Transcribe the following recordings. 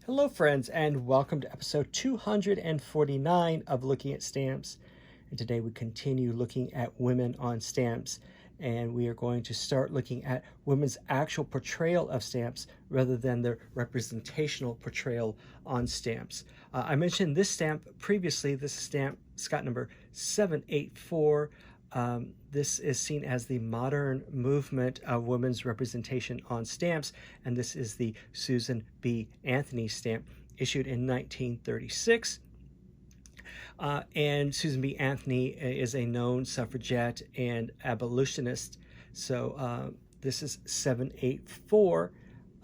Hello friends, and welcome to episode 249 of Looking at Stamps. And today we continue looking at women on stamps, and we are going to start looking at women's actual portrayal of stamps rather than their representational portrayal on stamps. I mentioned this stamp previously. This is stamp Scott number 784. This is seen as the modern movement of women's representation on stamps, and this is the Susan B. Anthony stamp issued in 1936. And Susan B. Anthony is a known suffragette and abolitionist. So this is 784,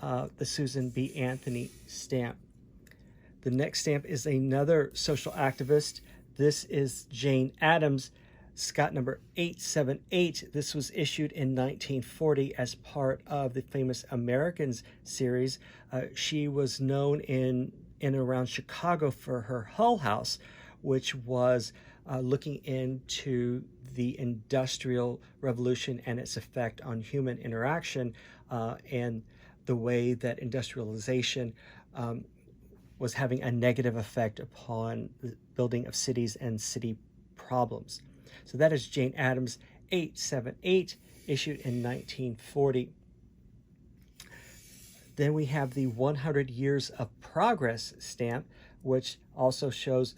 the Susan B. Anthony stamp. The next stamp is another social activist. This is Jane Addams, Scott number 878. This was issued in 1940 as part of the famous Americans series. She was known in and around Chicago for her Hull House, which was looking into the Industrial Revolution and its effect on human interaction, and the way that industrialization was having a negative effect upon the building of cities and city problems. So that is Jane Addams 878, issued in 1940. Then we have the 100 Years of Progress stamp, which also shows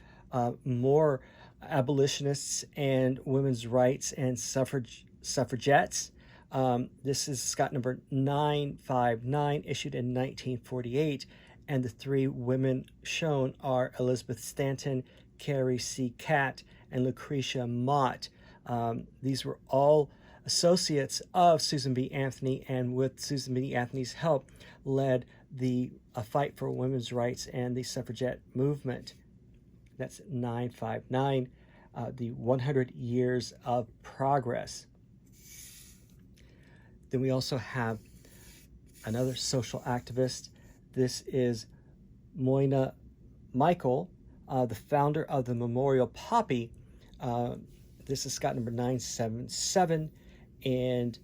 more abolitionists and women's rights and suffragettes. This is Scott number 959, issued in 1948, and the three women shown are Elizabeth Stanton, Carrie C. Catt, and Lucretia Mott. These were all associates of Susan B. Anthony, and with Susan B. Anthony's help, led a fight for women's rights and the suffragette movement. That's 959, the 100 Years of Progress. Then we also have another social activist. This is Moyna Michael, the founder of the Memorial Poppy. This is Scott number 977, and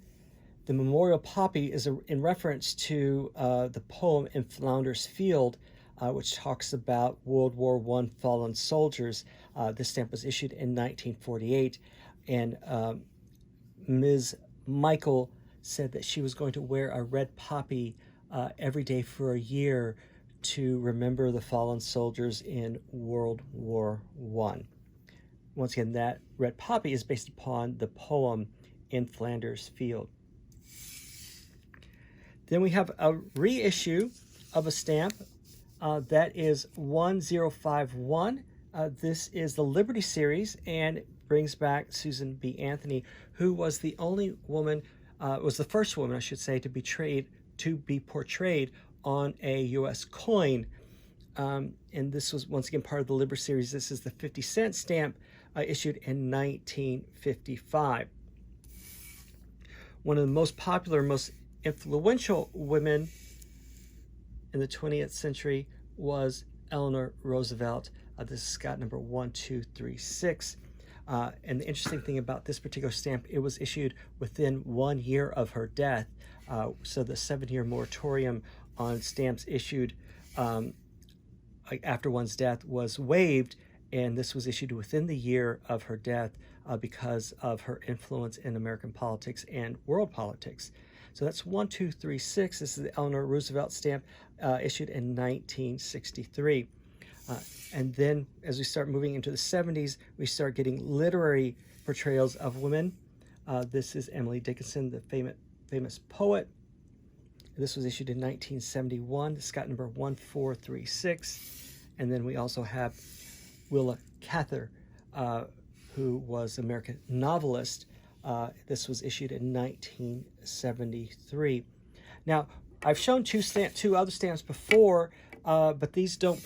the Memorial Poppy is in reference to the poem In Flounders Field, which talks about World War I fallen soldiers. This stamp was issued in 1948, and Ms. Michael said that she was going to wear a red poppy every day for a year to remember the fallen soldiers in World War I. Once again, that red poppy is based upon the poem In Flanders Field. Then we have a reissue of a stamp that is 1051. This is the Liberty series, and it brings back Susan B. Anthony, who was the only woman, was the first woman, I should say, to be portrayed on a U.S. coin. And this was once again part of the Liberty series. This is the 50-cent stamp issued in 1955. One of the most popular, most influential women in the 20th century was Eleanor Roosevelt. This is Scott number 1236. And the interesting thing about this particular stamp, it was issued within 1 year of her death. So the 7-year moratorium on stamps issued after one's death was waived, and this was issued within the year of her death because of her influence in American politics and world politics. So that's 1236. This is the Eleanor Roosevelt stamp issued in 1963. And then as we start moving into the 70s, we start getting literary portrayals of women. This is Emily Dickinson, the famous poet. This was issued in 1971. This got number 1436. And then we also have Wilma Cather, who was an American novelist. This was issued in 1973. Now, I've shown two other stamps before, but these don't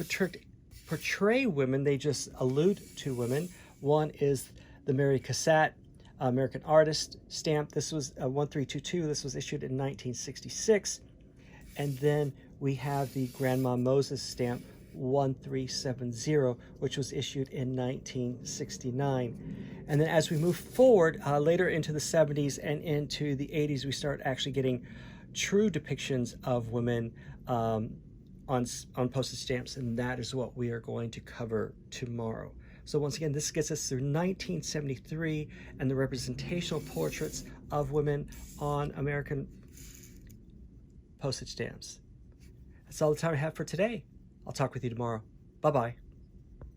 portray women. They just allude to women. One is the Mary Cassatt American Artist stamp. This was 1322. This was issued in 1966. And then we have the Grandma Moses stamp 1370, which was issued in 1969. And then as we move forward later into the 70s and into the 80s, we start actually getting true depictions of women on postage stamps, and that is what we are going to cover tomorrow. So once again, this gets us through 1973 and the representational portraits of women on American postage stamps. That's all the time I have for today. I'll talk with you tomorrow. Bye-bye.